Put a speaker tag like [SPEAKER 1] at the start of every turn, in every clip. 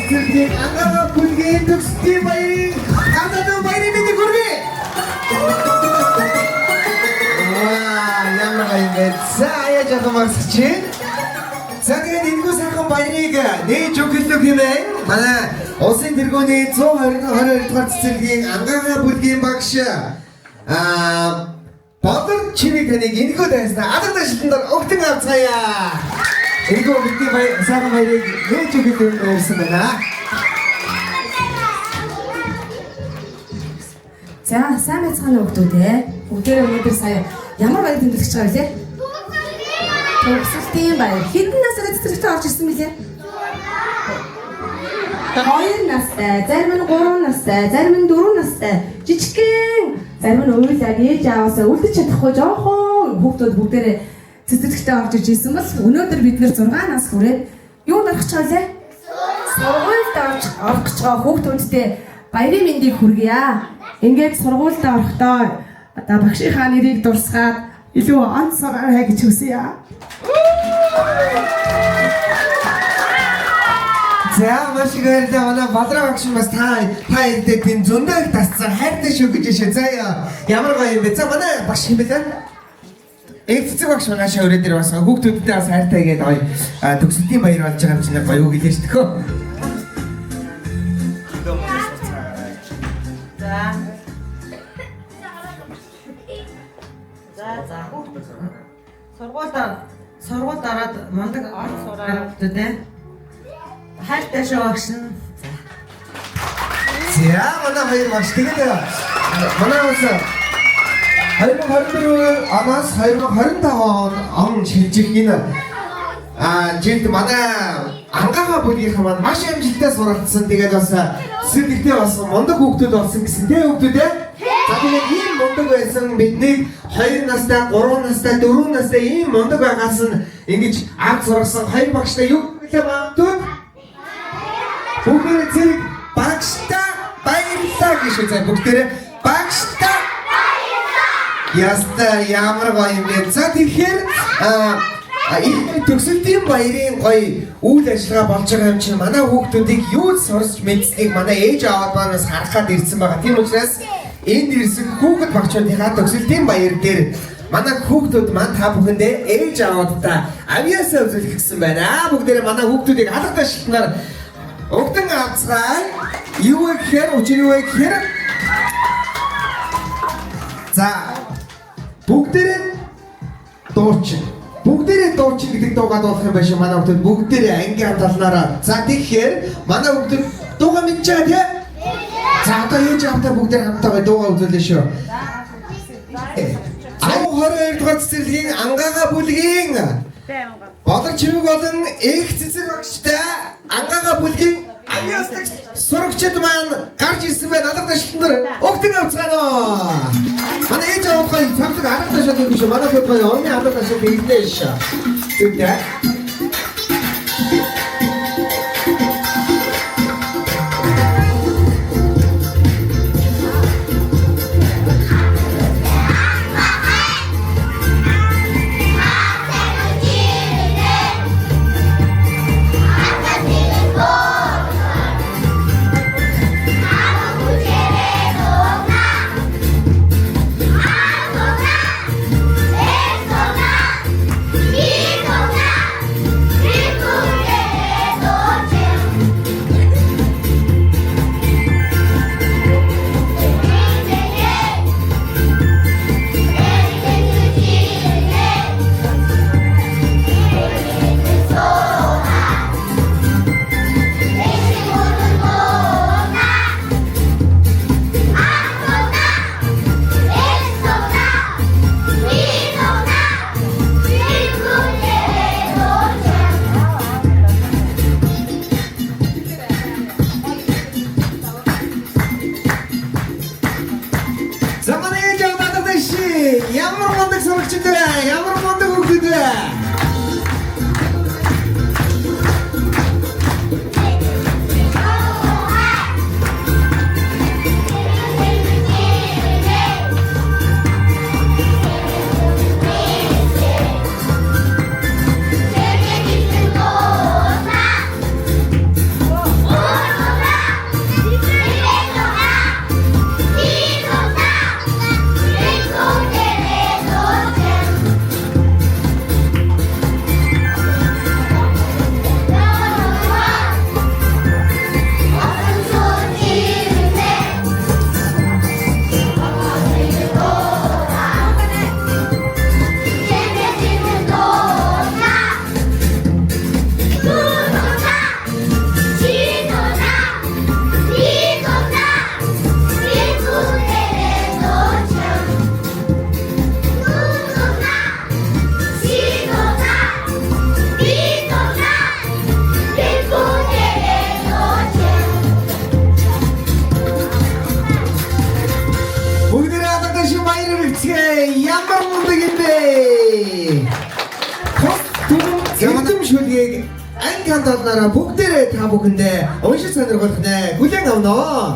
[SPEAKER 1] Цэцэрлэгийн ангаага бүлгийн төгсгийн баярын гадаад баярын мэндийг хүргэе. Ямар гоё бэ? За яаж амарч чинь? За тэгээд энэгүй сайхан баярыг нээж өгөх хэмээн манай улсын тэргүүний 122 дугаар цэцэрлэгийн ангаага бүлгийн багш Бадар чимиг таныг энэгүй дайснаа алга ташландаар өгтөн авцгаая. Энэгүй бүгдийн сайхан баярыг нээж өгөх юмсан байна.
[SPEAKER 2] За сайн байцгаана өгдөө те. Бүгдээ өнөөдөр сая ямар баяр тэмдэглэж байгаа вэ? Төгсөлтийн баяр. Хэдэн настай цэцэрлэгтээ орж ирсэн бэлээ? 2 настай, зарим нь 3 настай, зарим нь 4 настай. Жижигхэн, зарим нь уйлаад ээж аваасаа үлдэж чадахгүй жоохон хүүхдүүд бүгдээрээ цэцэрлэгтээ орж ирж ирсэн бол өнөөдөр бид нэр 6 нас хүрээд юу нарах ч байлаа? Сургуульд орох гэж байгаа хүүхдүүдтэй баярын мэндийг хүргье. Ингээд сургуульд орохдоо одоо багшийнхаа нэрийг дурсгаад илүү онц сураарай гэж хүсье.
[SPEAKER 1] За маш их баярлалаа. Манай Бадраа багш бас та эдгээр тийм зөндөө их тасцсан хайртай шүү гэж шээ. За ямар гоё юм бэ? За манай багш юм бэ? Эцэг багш манайшаа өрөө дээр бас хүүхдүүдтэй бас хайртай гэдэг гоё төгсөлтийн баяр болж байгаа юм чинь гоё үг хэлээ шүү дээ.
[SPEAKER 3] За. Сургууль дараад мундаг ор сураад дээ. Хайртай шоогшин.
[SPEAKER 1] За манай хоёр багш тэгээд манай бас 2024 оноос 2025 он шилжих энэ жилд манай ангаага бүлгийнхэн маань маш амжилттай суралцсан. Тэгээд бас цэцэрлэгтээ бас мундаг хүүхдүүд болсон гэсэн тийм хүүхдүүд ээ. За тэгээд ийм мундаг байсан биднийг 2 настай, 3 настай, 4 настай ийм мундаг байгаас нь ингэж авч сургасан хоёр багштай юу гэлээ баамтууд бүгдээ зэрэг багштай баярлалаа гэж үзээ бүгдээ багштай баярлалаа. Яста ямар гоё юм бэ? За тэгэхээр төгсөлтийн баярын гоё үйл ажиллагаа болж байгаа юм чинь манай хүүхдүүдийг юу сурч мэдсэнийг манай ээж аваад манаас харах гад ирсэн байгаа. Тийм учраас энд ирсэн хүүхэд багчуудынхаа төгсөлтийн баяр дээр манай хүүхдүүд маань та бүхэндээ ээж аваадтай авьяасаа үзүүлэх гэсэн байна. Бүгдээрээ манай хүүхдүүдийг алга ташлтнаар өгдөн авцгаая. Юу гэхээр учир юу гэхээр за бүгдээрээ дуучин гэдэг дуугаа дуулах юм байна шүү. Манай хүүхдүүд бүгдээрээ ангийн хамталнаараа. За тэгэхээр манай хүүхдүүд дуугаа мэдж байгаа тийм? За одоо ээж аваатай бүгдээр хамтаа дуугаа үзүүлээ шүү. 22 дугаар цэцэрлэгийн ангаага бүлгийн Бадар чимэг болон их цэцэр багштай ангаага бүлгийн авьяастай сурагчид маань гарч ирсэн байна. Алга ташлтнаар өгтөн авцгаана. Манай ээж авахгүй цамцаг алга ташлаад өгч шүү. Манай хүүхдүүд орны алга ташлаад биелдээ шүү. Тэгтээ ямар мундаг сурагчид вэ? Ямар мундаг хүүхдүүд вэ? Нүдэм шүлгийг анги хандуулнараа бүгдээрээ та бүхэндээ уншиж сонирхолтой нэ. Хүлээн авна уу?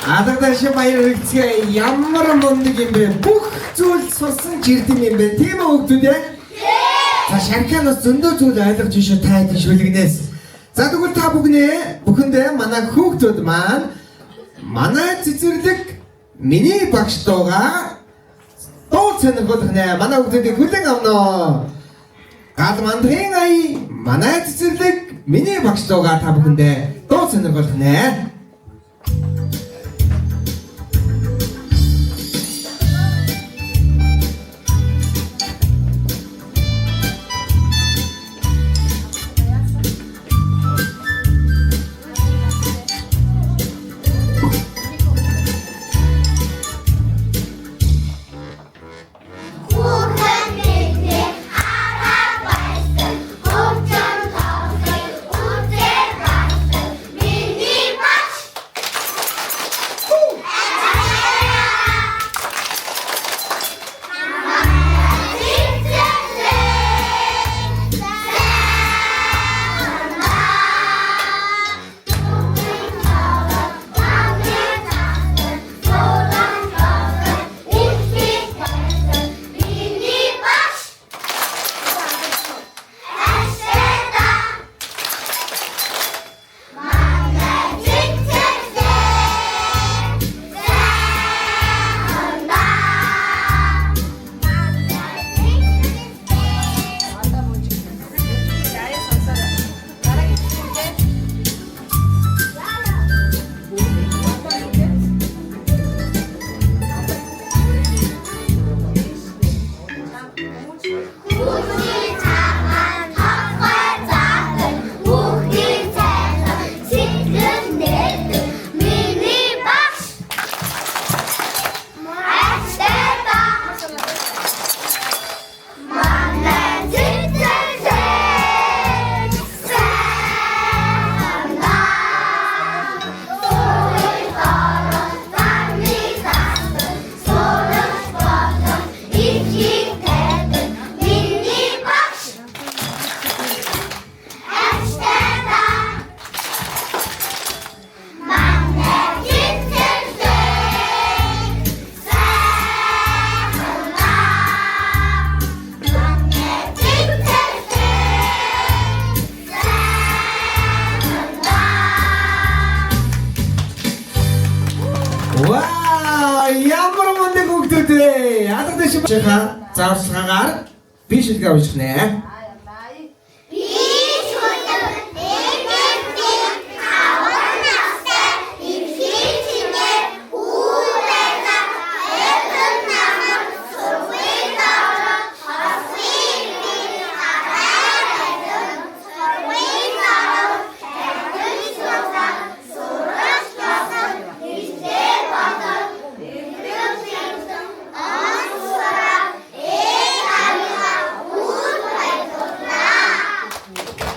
[SPEAKER 1] Адагдаш баяр хүргэцгээе. Ямар мундаг юм бэ? Бүх зүйл сурсан жирдэм юм бэ? Тийм үү хүүхдүүд ээ? За шарканаас зөндөө зүйл ойлгож ишүү та хэдийн шүлгнээс. За тэгвэл та бүхэндээ манай хүүхдүүд маань манай цэцэрлэг миний багш дуугаа дуу сонирхолтой нэ. Манай хүүхдүүдийг хүлээн авна. Гал мандхийн ая манай цэцэрлэг миний багш дуугаа та бүхэндээ дуу сонирхолтой нэ. Вау, ямар мундаг хүүхдүүд вэ? Адагдаш чихаа зааварчилгаагаар би шилгээ авчих нэ.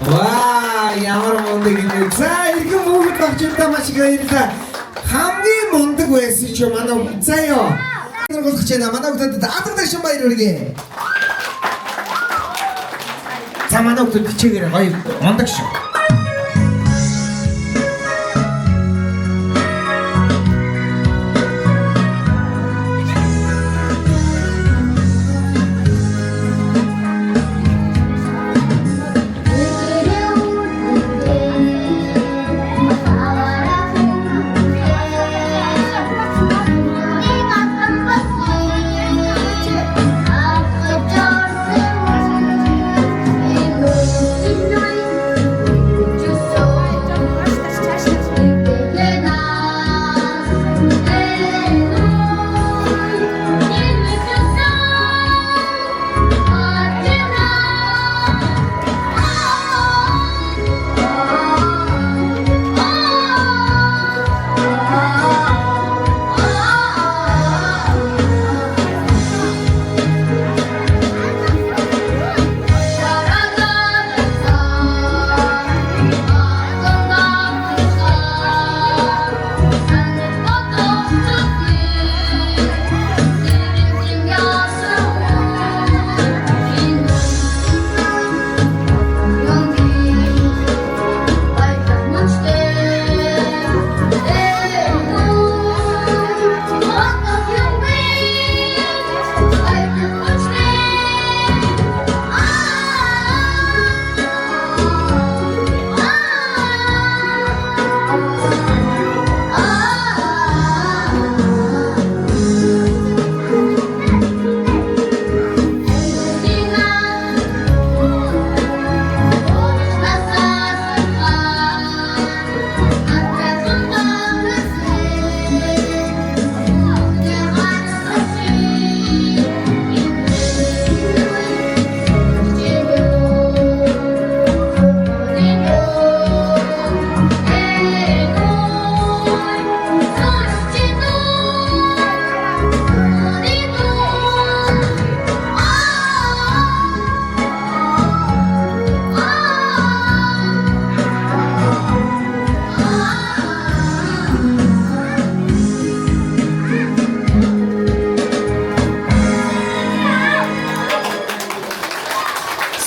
[SPEAKER 1] Ваа, ямар мундаг юм. За, иргэн бүгд багчтай маш их баярлалаа. Хамгийн мундаг байсан ч манай заяа. Нэргүүлж байна. Манай хүүхдэд адагдаш баяр хүргэе. За, манай хүүхдэд хичээгээр гоё мундаг шүү.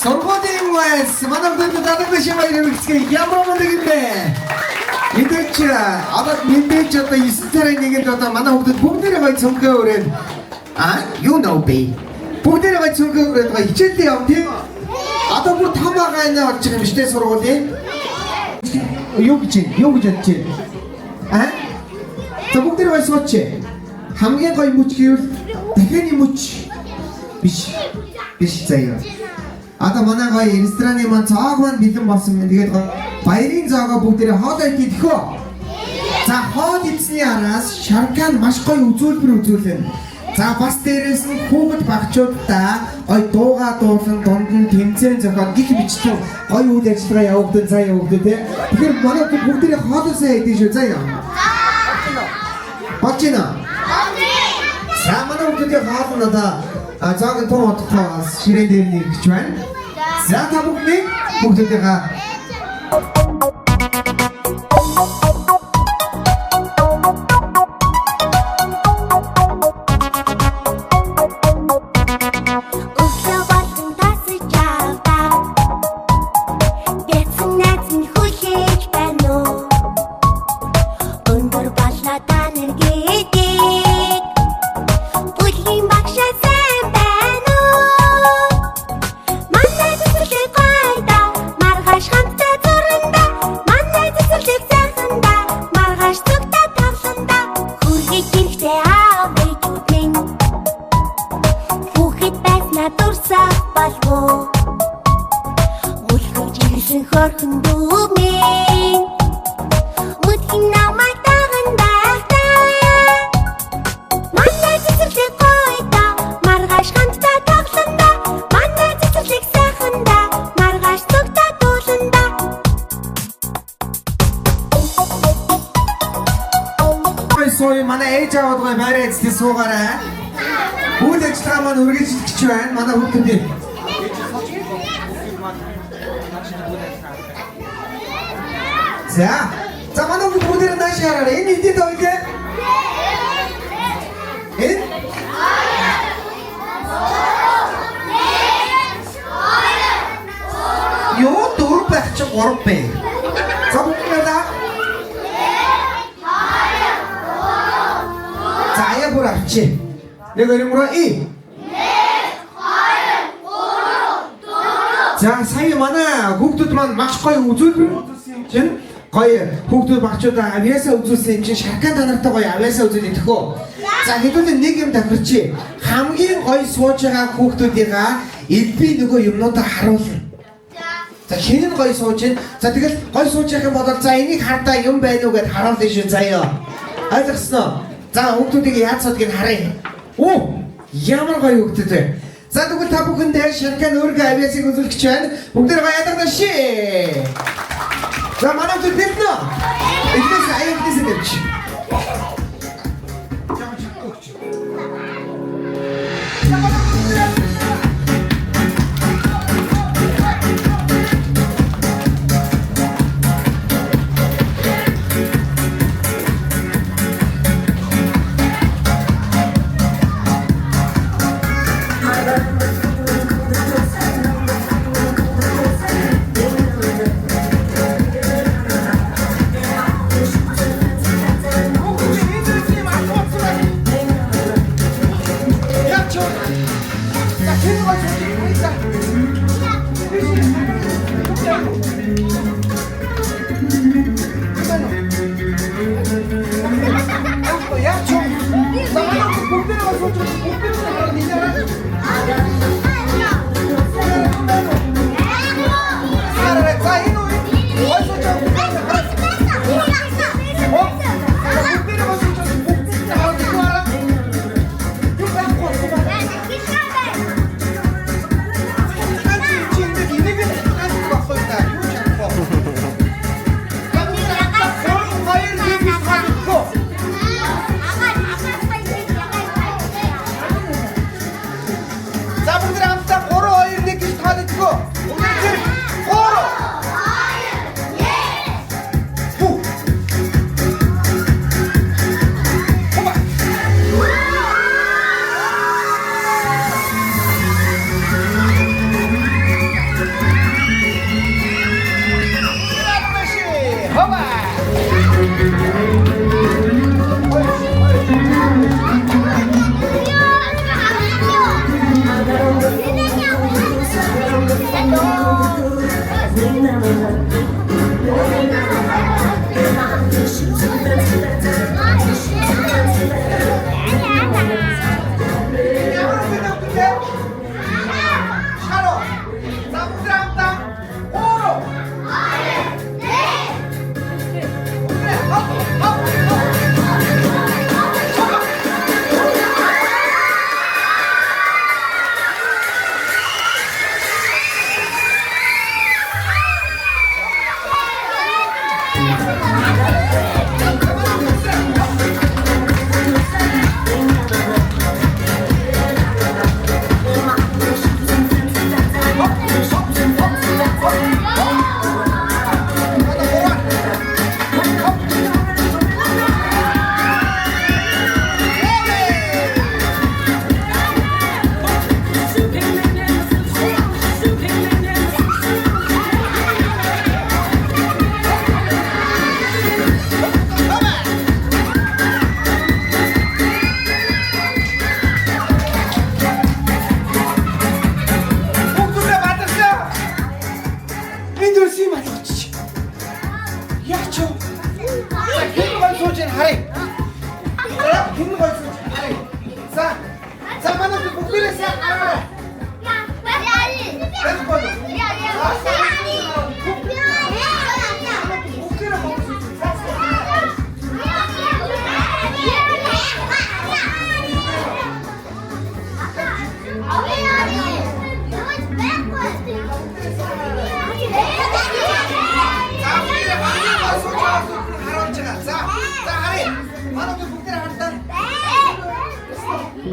[SPEAKER 1] Сургуулийн вайс манай бүгд дадаг шимээр хэрэгцгээ ямар мундаг юм бэ? Мэдээч одоо 9 сарын 1-нд одоо манай бүгд бүгдээрээ гоё цөмгөө өрөөд you know be. Бүгдээрээ гоё цөмгөө өрөөд гоё хичээлээ яв тийм. Одоо бүр том байгаа энэ болж байгаа юм шүү дээ сургуулийн. Юу гэж бодож байна? За бүгдээрээ гоё сууч. Хамгийн гоё мөч гэвэл дахианы мөч биш заяа. Одоо манай гоё рестораны маань цааг маань бэлэн болсон юм. Тэгээд баярын цаагаа бүгдээрээ хоол идэх үү? За хоол идсний араас шаркан маш гоё үзүүлбэр үзүүлнэ. За бас дээрээс нь хүүхэд багчуудаа гоё дуугаа дуулан дунд нь тэмцээн зохион гих бичсэн гоё үйл ажиллагаа явагдсан цаа явагдав те. Тэгэхээр манай бүгдээрээ хоолоо сайн идэх шүү заяа. Бачина. За манай бүгдээрээ хоол нь одоо заагийн тоо отохоос ширээн дээр нэг гэж байна. За та бүгдээрээ манай ээж аваад гой байраа эцэд суугаарай. Үйл ажиллагаа маань үргэлжлэх гэж байна. Манай хүүхдүүд. За манай хүүхдүүд нааш хараарай. Энэ хэдийн тойлээ? Энэ? Юу дөрөв байх чи 3 бэ? За бүгдээ бүр авчи. Нэг өрөмрөө и. 1 2 3 4. За сая манай хүүхдүүд маань маш гоё үзүүлбэр үзүүлсэн юм чинь гоё хүүхдүүд багчуудаа авьяасаа үзүүлсэн юм чинь шаркан танартай гоё авьяасаа үзүүлэх төхөө. За хэдүүлээ нэг юм давхарчи. Хамгийн гоё сууж байгаа хүүхдүүдийнхаа элби нөгөө юмнуудаа харуулна. За шинэ гоё сууж ин. За тэгэл гоё сууж явах юм бол за энийг хардаа юм байна уу гэд харуулна шүү заяа. Ойлгосноо? За хүүхдүүдийг яаж суудгийг харъя. Ямар гоё хүүхдүүд вэ? За тэгвэл та бүхэндээ шаркан өөргөө авьяасыг үзүүлэх гэж байна. Бүгдээ гоё ядарна шээ. За манай хүүхдүүд бэлдэнэ. Эдгээс аяхдээс нэрч.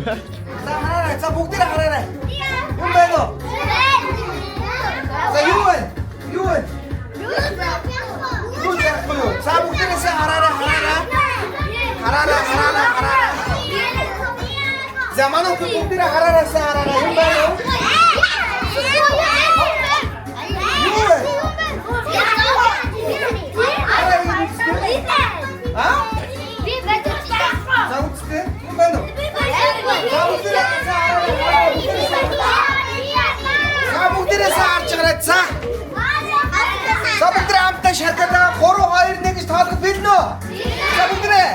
[SPEAKER 1] За хараарай. За бүгдээрээ хараарай. Юм байна уу? За юу вэ? Юу вэ? Юу яахгүй юу? За бүгдээрээ хараарай. Хараарай. За манай бүгдээрээ хараарай. Юм байна уу? Юу вэ? За үстэй. Юм байна уу? За бүгдээрээ харж гараад за. За бүгдээрээ хамтдаа шалгадаа 3 2 1 гэж тоолох билнэ үү? За бүгдээрээ.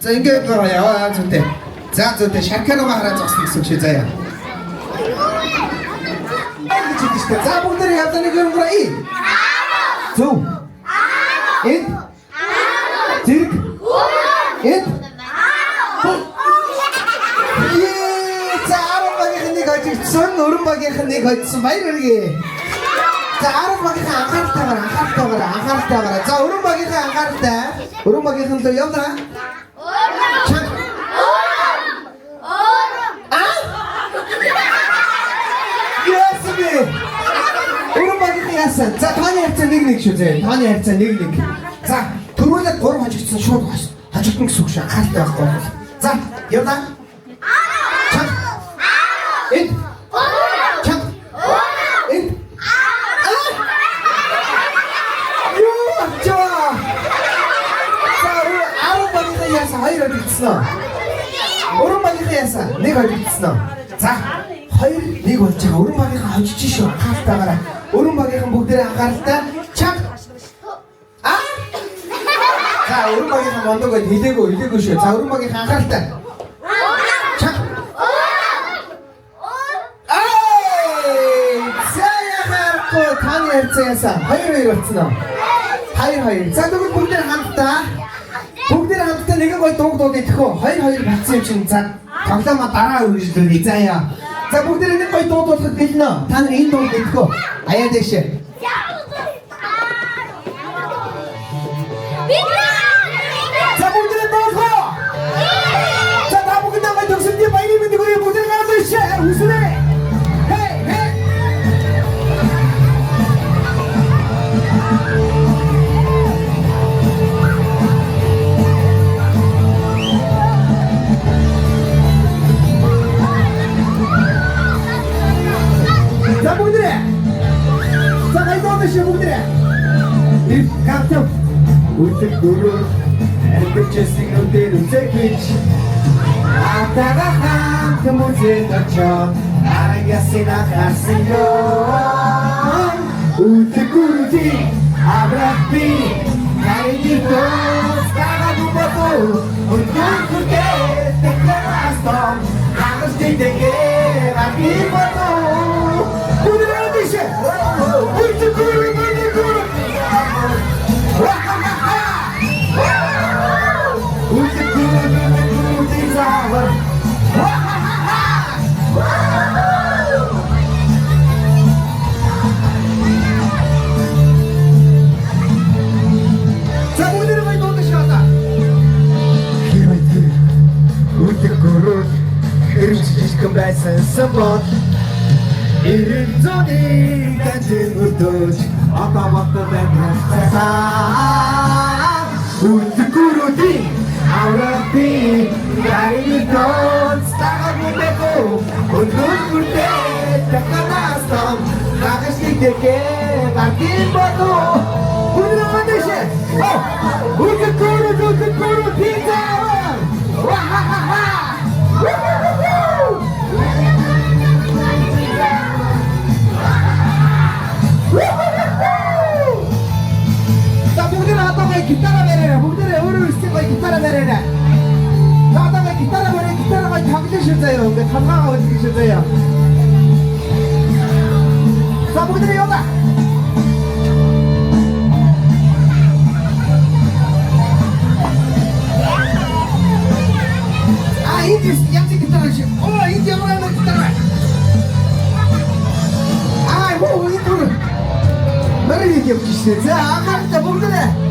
[SPEAKER 4] За ингээд яваа зүтэй. За зүтэй шарканаа хараа зогсно гэсэн чи заяа. За бүгдээ явдаг нэг юм гоо ий. Зөв. Эд. Зэрэг. Эд. За 10 багийн нэг хожигдсон, өрөн багийн нэг хожигдсон баяр хүргэе. За 10 багийн анхааралтайгаар. За өрөн багийн анхааралтай. Өрөн багийн л явна. За таны харьцаа нэг шүү зэ. Таны харьцаа нэг. За төрүүлээд 3 хожигдсон шууд хожигдсон гэсэн үг шүү. Анхааралтай байхгүй. За явна. Чад. Эд. Чад. Эд.
[SPEAKER 1] яасан 2 холигдсон уу? Уран багийнхаа яасан 1 холигдсон уу? За 2 1 болж байгаа. Уран багийнхаа хожиж шүү. Анхаалтайгаараа. Уран багийнхан бүгдээ анхааралтай. Чаг. За уран багийнхаа мондог байд хэлээгүй шүү. За уран багийнхаа анхааралтай. Чаг. Таны ярьцаасаа 2-2 болсон уу? 2-2. За тэгвэл бүгдээ хамтдаа нэгэн гой дууг идэхөө 2-2 болсон юм чинь. За тоглоомоо дараа үргэлжлүүлье. За яа. За бүгдээ нэг гой дуудуулахад гэлнэ. Та нар энэ дууг идэхөө. Аяа дэшээ. За бүгдээ дуудах. За та бүгдээ гой төгсөлтийн баярын мэндийг хүргэе. Бүгдээ гараад иршээ. Үсрээ. За бүгдээ. За гайдоош бүгдээ. Нэг картоп. Үлдэх гөрөө. Эвчэсийн өдөр үзэгч. Атага хам хүмүүст очоо. Арагасина хасиё. Үлдэх гөрөө. Абрахби. Хайдито. Стагадубато. Үлдэх тэкластом. Хагастэйдэ. Ракипато. Байсан сабот эрен зоны дэжин үрдөөж атамат бэнхасаа үлдгүрүди аврапи гаригдон стагабутэко үлдгүрдэ таканастам нагашитэке гартибото үлдгүрдэшэ үлдгүрүди тавар вахахаха гитара бариа бүгдээ өөрөө өссөн гой гитара бариа. Наадаа гитара бариа гитара гой тоглож шүү заяа. Ингээ талгаа өгөх шүү заяа. За бүгдээ яваа. Иди яг гитара шүү. Иди яваа гитара. Муу иди. Мария явчихсан. За агаарта бүгдээ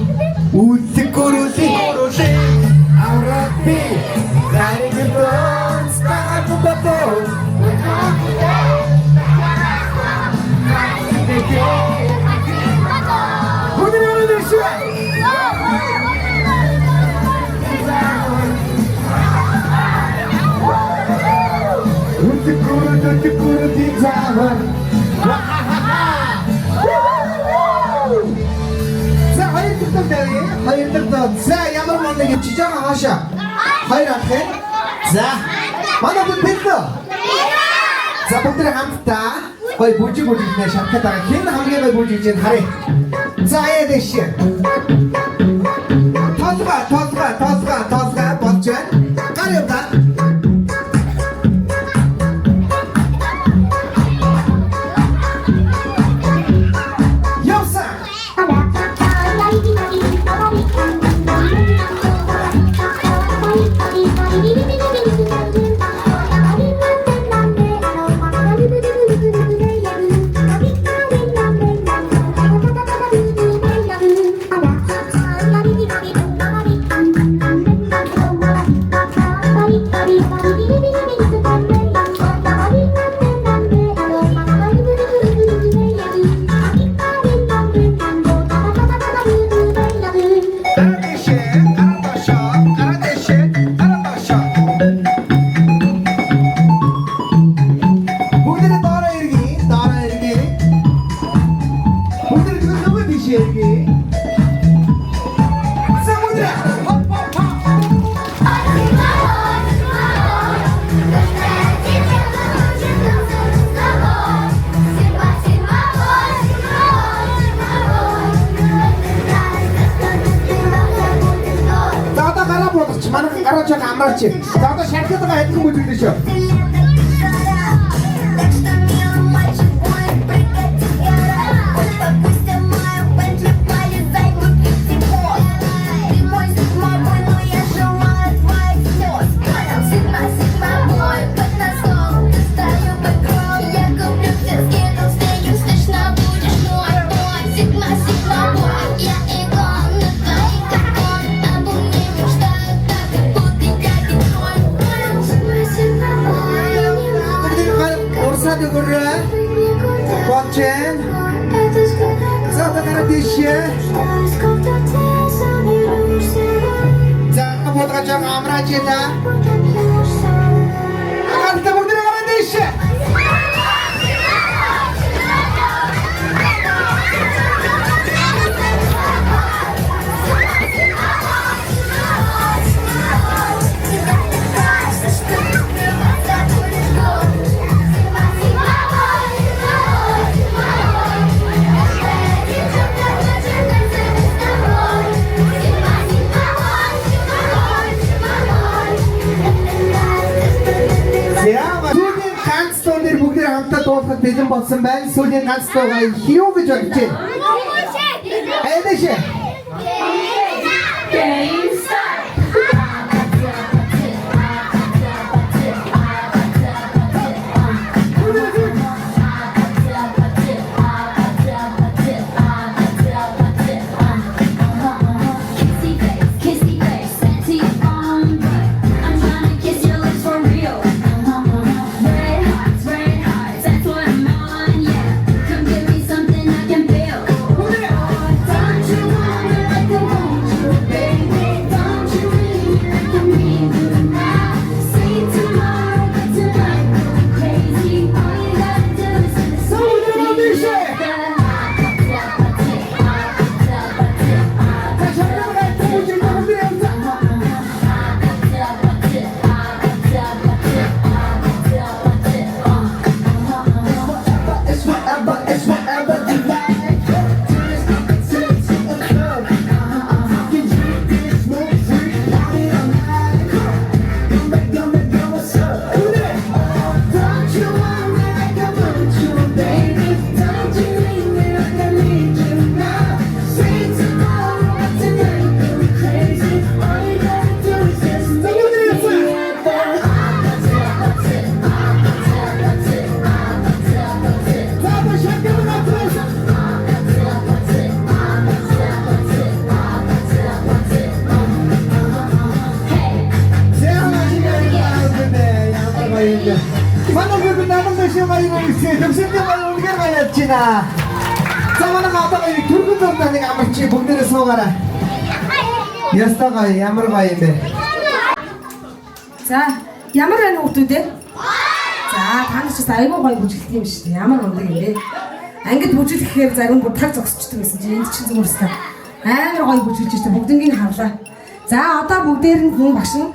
[SPEAKER 1] Ултикуруси Аврапи Гаригдон Стагадубато Ултикуруси Завар Хоёр дахь за ямар моног ичиж байгаа хаашаа. Хоёр ах ээ. За. Манай бүгд бэлдээ. За бүгд хамтдаа гой бүжиг нэ шатгаад байгаа. Хэн хамгийн гой бүжиг гэж харъя. За яа дэш. Толгой болж байна. Гар яваа.
[SPEAKER 4] амарч. Манайхан гараа жоо амарч. За одоо шархаад байгаа адилхан бүжиглээ шүү. Watching. За дахиад тийшээ. За бодгож амраач яа. Ахалта бүгд гараад тийшээ. Сүүлийн ганц дуу нэр бүгдээр хамтдаа дуулахад бэлэн болсон байна. Сүүлийн ганц дуугаа хийв гэж бодож байна. Эдэшээ. бүгдээрээ суугаарай. Ястагаа ямар гоё юм бэ?
[SPEAKER 2] За, ямар байна хүүхдүүд ээ? За, та нар ч айгүй гоё бүжиглэх юм шүү дээ. Ямар ундаг юм бэ? Ангид бүжиглэхээр зарим бүр таг зогсчихдаг байсан чи энд чинь зүгээр өстой. Амар гоё бүжиглэж штэ бүгднийг харлаа. За, одоо бүгдээр нь хүн багш нь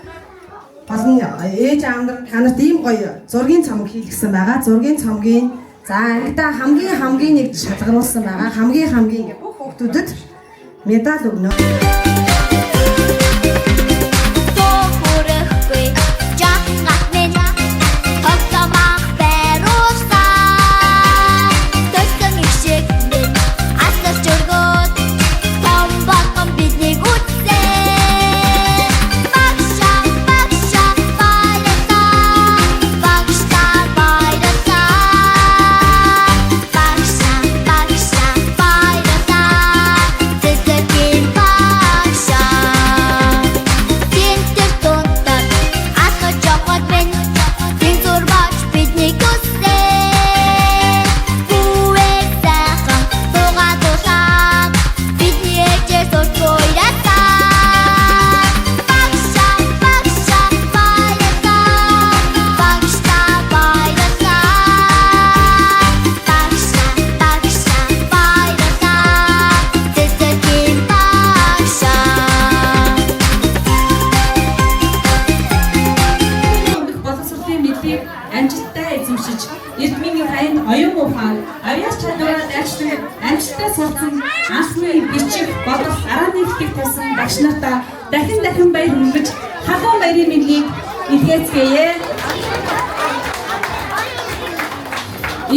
[SPEAKER 2] болон ээж аав нар та нарт ийм гоё зургийн цомог хийлгсэн байгаа. Зургийн цомгийн за ангидаа хамгийн нэг шалгаруулсан байгаа. Хамгийн гэх бүх хүүхдүүдэд медаль өгнө.
[SPEAKER 5] Амжилттай бичих бодох араа нийлдэг тавьсан багш нартаа дахин баяр хүргэж халуун баярын мэндийг илгээцгээе.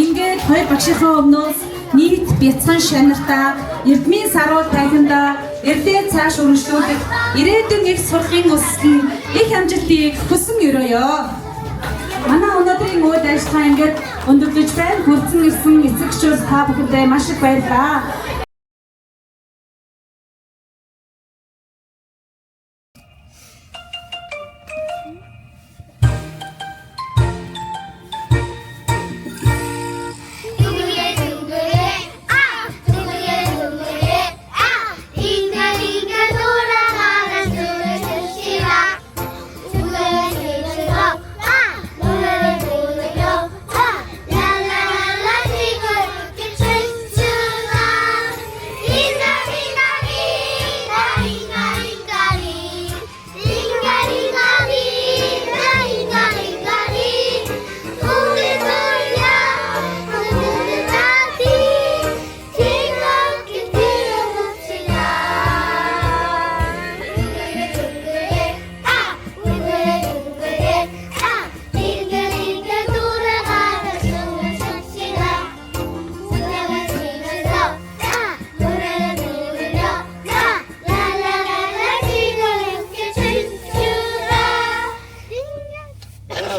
[SPEAKER 5] Ингээд хоёр багшийнхаа өмнөөс нийт бяцхан шанартаа эрдмийн сарууд тахиндаа эрдээ цааш өргөжлүүлэх ирээдүйн их сургын өсөлтөнд их амжилтыг хүсэн өрөөё. Манай өнөөдрийн үйл ажиллагаа ингээд өндөрлөж байна. Хүрсэн ирсэн эцэгчүүд та бүхэндээ маш их баярлалаа.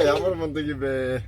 [SPEAKER 6] Ямар мундаг юм бэ?